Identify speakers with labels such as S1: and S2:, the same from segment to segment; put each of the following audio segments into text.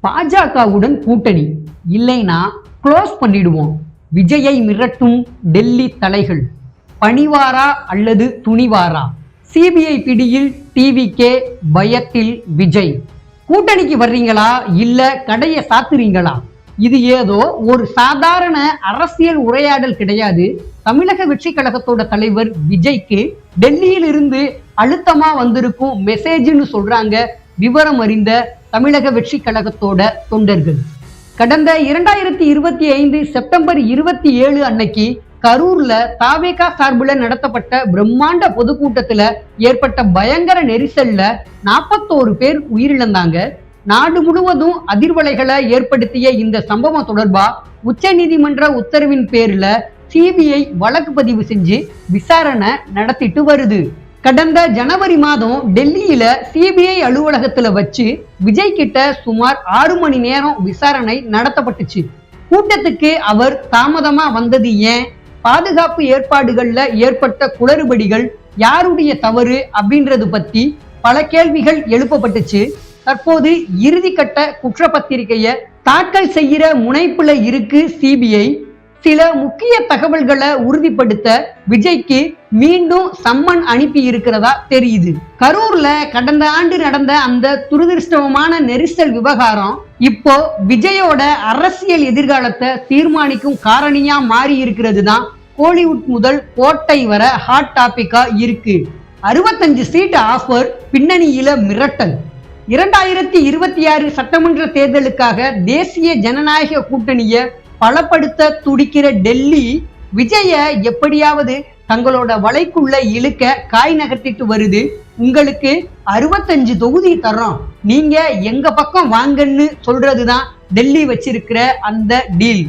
S1: பாஜகவுடன் கூட்டணி இல்லைனா க்ளோஸ் பண்ணிடுவோம். விஜயை மிரட்டும் டெல்லி தலைகள். பணிவாரா அல்லது துணிவாரா? சிபிஐ பிடியில் டிவிகே, பயத்தில் விஜய். கூட்டணிக்கு வர்றீங்களா இல்ல கடையை சாத்துறீங்களா? இது ஏதோ ஒரு சாதாரண அரசியல் உரையாடல் கிடையாது. தமிழக வெற்றி கழகத்தோட தலைவர் விஜய்க்கு டெல்லியில் இருந்து அழுத்தமா வந்திருக்கும் மெசேஜ்னு சொல்றாங்க விவரம் அறிந்த தமிழக வெற்றி கழகத்தோட தொண்டர்கள். கடந்த 2025 செப்டம்பர் 27 அன்னைக்கு கரூர்ல தாவேகா சார்புல நடத்தப்பட்ட பிரம்மாண்ட பொதுக்கூட்டத்துல ஏற்பட்ட பயங்கர நெரிசல்ல 41 பேர் உயிரிழந்தாங்க. நாடு முழுவதும் அதிர்வலைகளை ஏற்படுத்திய இந்த சம்பவம் தொடர்பா உச்ச நீதிமன்ற உத்தரவின் பேர்ல சிபிஐ வழக்கு பதிவு செஞ்சு விசாரணை நடத்திட்டு வருது. கடந்த ஜனவரி மாதம் டெல்லியில சிபிஐ அலுவலகத்துல வச்சு விஜய் கிட்ட சுமார் 6 மணி நேரம் விசாரணை நடத்தப்பட்டுச்சு. கூட்டத்துக்கு அவர் தாமதமா வந்தது ஏன்? பாதுகாப்பு ஏற்பாடுகள்ல ஏற்பட்ட குளறுபடிகள் யாருடைய தவறு அப்படின்றது பத்தி பல கேள்விகள் எழுப்பப்பட்டுச்சு. தற்போது இறுதிக்கட்ட குற்றப்பத்திரிகையை தாக்கல் செய்கிற முனைப்புல இருக்கு சிபிஐ. சில முக்கிய தகவல்களை உறுதிப்படுத்த விஜய்க்கு மீண்டும் சம்மன் அனுப்பி இருக்கிறதா தெரியுது. கரூர்ல கடந்த ஆண்டு நடந்த அந்த துரதிருஷ்டவமான நெரிசல் விவகாரம் இப்போ விஜயோட அரசியல் எதிர்காலத்தை தீர்மானிக்கும் காரணியா மாறி இருக்கிறது தான் கோலிவுட் முதல் கோட்டை வர ஹாட் டாபிக்கா இருக்கு. 65 சீட் ஆஃபர், பின்னணியில மிரட்டல். 2026 சட்டமன்ற தேர்தலுக்காக தேசிய ஜனநாயக கூட்டணியை பலப்படுத்த துடிக்கிற டெல்லி விஜய எப்படியாவது தங்களோட வலைக்குள்ள இழுக்க காய் நகர்த்திட்டு வருது. உங்களுக்கு 65 தொகுதி தர்றோம், நீங்க எங்க பக்கம் வாங்கன்னு சொல்றதுதான் டெல்லி வச்சிருக்கிற அந்த டீல்.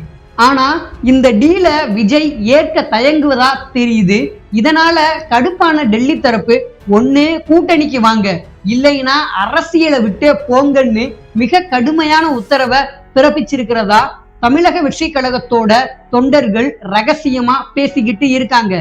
S1: ஆனா இந்த டீல விஜய் ஏற்க தயங்குவதா தெரியுது. இதனால கடுப்பான டெல்லி தரப்பு ஒண்ணு கூட்டணிக்கு வாங்க, இல்லைன்னா அரசியலை விட்டு போங்கன்னு மிக கடுமையான உத்தரவை பிறப்பிச்சிருக்கிறதா தமிழக வெற்றி கழகத்தோட தொண்டர்கள் ரகசியமா பேசிக்கிட்டு இருக்காங்க.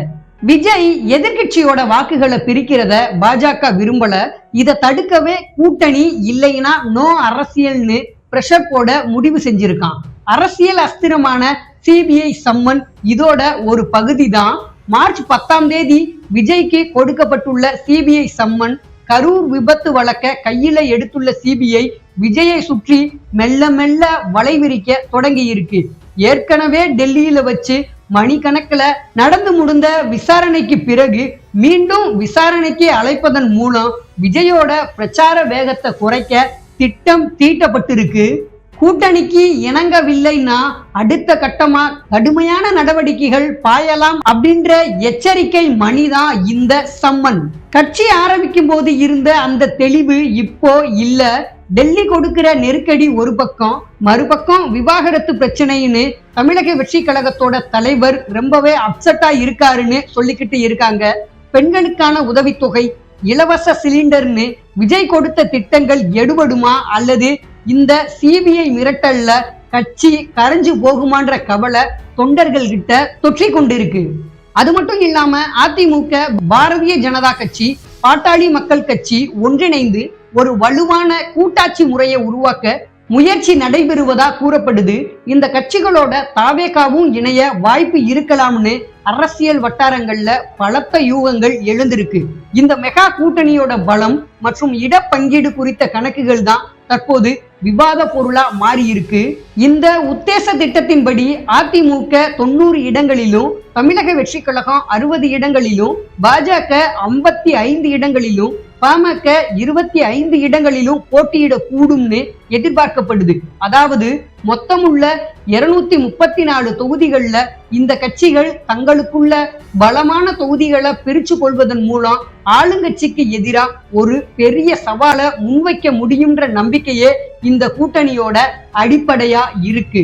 S1: விஜய் எதிர்கட்சியோட வாக்குகளை பிரிக்கிறத பாஜக விரும்பல. இதை தடுக்கவே கூட்டணி இல்லைன்னா நோ அரசியல்னு பிரஷர் போட முடிவு செஞ்சிருக்கான். அரசியல் அஸ்திரமான சிபிஐ சம்மன் இதோட ஒரு பகுதி தான். மார்ச் 10ஆம் தேதி விஜய்க்கு கொடுக்கப்பட்டுள்ள சிபிஐ சம்மன். கரூர் விபத்து வழக்க கையில எடுத்துள்ள சிபிஐ விஜயை சுற்றி மெல்ல மெல்ல வலைவிரிக்க தொடங்கி இருக்கு. ஏற்கனவே டெல்லியில வச்சு மணிக்கணக்கில் நடந்து முடிந்த விசாரணைக்கு பிறகு மீண்டும் விசாரணைக்கு அழைப்பதன் மூலம் விஜயோட பிரச்சார வேகத்தை குறைக்க திட்டம் தீட்டப்பட்டிருக்கு. கூட்டணிக்கு இணங்கவில்லைன்னா அடுத்த கட்டமா கடுமையான நடவடிக்கைகள் பாயலாம் அப்படின்ற எச்சரிக்கை மணிதான் இந்த சம்மன். கட்சி ஆரம்பிக்கும் போது இருந்த அந்த தெளிவு இப்போ இல்ல. டெல்லி கொடுக்கிற நெருக்கடி ஒரு பக்கம், மறுபக்கம் விவாகரத்து பிரச்சனைன்னு தமிழக வெற்றி கழகத்தோட தலைவர் ரொம்பவே அப்செட்டா இருக்காருன்னு சொல்லிக்கிட்டு இருக்காங்க. பெண்களுக்கான உதவித்தொகை, இலவச சிலிண்டர்னு விஜய் கொடுத்த திட்டங்கள் எடுபடுமா அல்லது இந்த சிபிஐ மிரட்டல்ல கட்சி கரைஞ்சு போகுமான்ற கவலை தொண்டர்கள் கிட்ட தொற்றி கொண்டிருக்கு. அது மட்டும் இல்லாம அதிமுக, பாரதிய ஜனதா கட்சி, பாட்டாளி மக்கள் கட்சி ஒன்றிணைந்து ஒரு வலுவான கூட்டாட்சி முறையை உருவாக்க முயற்சி நடைபெறுவதா கூறப்படுது. இந்த கட்சிகளோட தாவேகாவும் இணைய வாய்ப்பு இருக்கலாம்னு அரசியல் வட்டாரங்கள்ல பலத்த யூகங்கள் எழுந்திருக்கு. இந்த மெகா கூட்டணியோட பலம் மற்றும் இடப்பங்கீடு குறித்த கணக்குகள் தான் தற்போது விவாத பொருளா மாறி இருக்கு. இந்த உத்தேச திட்டத்தின்படி அதிமுக 90 இடங்களிலும், தமிழக வெற்றி கழகம் 60 இடங்களிலும், பாஜக 55 இடங்களிலும், பாமக 25 இடங்களிலும் போட்டியிட கூடும்னு எதிர்பார்க்கப்படுது. அதாவது மொத்தமுள்ள 234 தொகுதிகள்ல இந்த கட்சிகள் தங்களுக்குள்ள பலமான தொகுதிகளை பிரிச்சு கொள்வதன் மூலம் ஆளுங்கட்சிக்கு எதிராக ஒரு பெரிய சவாலை முன்வைக்க முடியுன்ற நம்பிக்கையே இந்த கூட்டணியோட அடிப்படையா இருக்கு.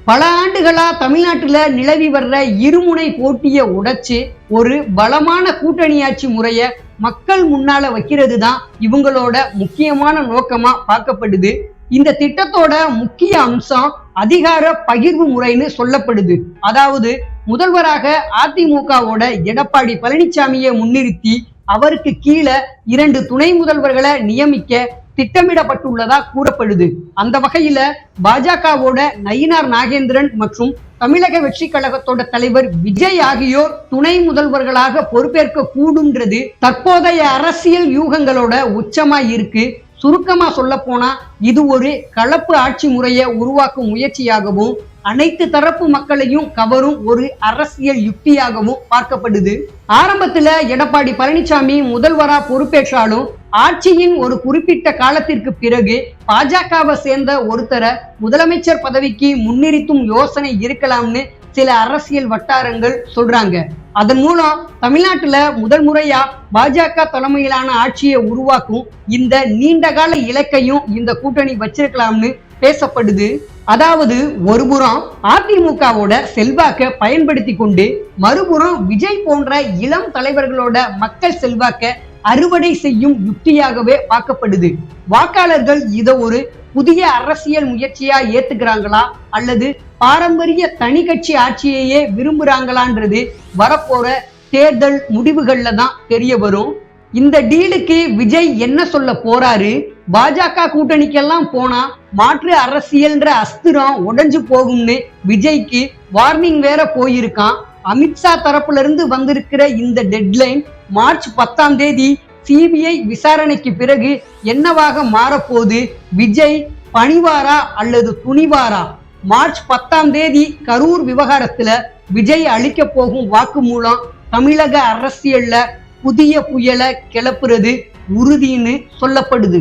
S1: பல ஆண்டுகளா தமிழ்நாட்டுல நிலவி வர்ற இருமுனை போட்டியை உடைச்சு ஒரு பலமான கூட்டணியாட்சி முறைய மக்கள் முன்னால வைக்கிறது தான் இவங்களோட முக்கியமான நோக்கமா பார்க்கப்படுது. இந்த திட்டத்தோட முக்கிய அம்சம் அதிகார பகிர்வு முறைன்னு சொல்லப்படுது. அதாவது முதல்வராக அதிமுகவோட எடப்பாடி பழனிசாமியை முன்னிறுத்தி அவருக்கு கீழே 2 துணை முதல்வர்களை நியமிக்க திட்டமிடப்பட்டுள்ளதா கூறப்படுது. அந்த வகையில பாஜகவோட நயினார் நாகேந்திரன் மற்றும் தமிழக வெற்றி கழகத்தோட தலைவர் விஜய் ஆகியோர் துணை முதல்வர்களாக பொறுப்பேற்க கூடும்ன்றது தற்போதைய அரசியல் யூகங்களோட உச்சமா இருக்கு. சுருக்கமா சொல்ல போனா இது ஒரு கலப்பு ஆட்சி முறையை உருவாக்கும் முயற்சியாகவும் அனைத்து தரப்பு மக்களையும் கவரும் ஒரு அரசியல் யுக்தியாகவும் பார்க்கப்படுது. ஆரம்பத்துல எடப்பாடி பழனிசாமி முதல்வரா பொறுப்பேற்றாலும் ஆட்சியின் ஒரு குறிப்பிட்ட காலத்திற்கு பிறகு பாஜகவை சேர்ந்த ஒருத்தரை முதலமைச்சர் பதவிக்கு முன்னிறுத்தும் யோசனை இருக்கலாம்னு சில அரசியல் வட்டாரங்கள் சொல்றாங்க. அதன் மூலம் தமிழ்நாட்டுல முதல் முறையா பாஜக தலைமையிலான ஆட்சியை உருவாக்கும் இந்த நீண்டகால இலக்கையும் இந்த கூட்டணி வச்சிருக்கலாம்னு பேசப்படுது. அதாவது ஒருபுறம் அதிமுகவோட செல்வாக்க பயன்படுத்தி கொண்டு மறுபுறம் விஜய் போன்ற இளம் தலைவர்களோட மக்கள் செல்வாக்க அறுவடை செய்யும் யுக்தியாகவே பார்க்கப்படுது. வாக்காளர்கள் இதை ஒரு புதிய அரசியல் முயற்சியா ஏத்துக்கிறாங்களா அல்லது பாரம்பரிய தனி கட்சி ஆட்சியையே விரும்புறாங்களான்றது வரப்போற தேர்தல் முடிவுகள்ல தான் தெரிய வரும். இந்த டீலுக்கு விஜய் என்ன சொல்ல போறாரு? பாஜக கூட்டணிக்கெல்லாம் போனா மாற்று அரசியல்ன்ற அஸ்திரம் உடைஞ்சு போகும்னு விஜய்க்கு வார்னிங் வேற போயிருக்கான். அமித்ஷா தரப்புல இருந்து வந்திருக்கிற இந்த டெட்லைன் மார்ச் 10 சிபிஐ விசாரணைக்கு பிறகு என்னவாக மாறப்போகுது? விஜய் பணிவாரா அல்லது துணிவாரா? மார்ச் 10 கரூர் விவகாரத்துல விஜய் அளிக்க போகும் வாக்கு மூலம் தமிழக அரசியல்ல புதிய புயலை கிளப்புறது உறுதின்னு சொல்லப்படுது.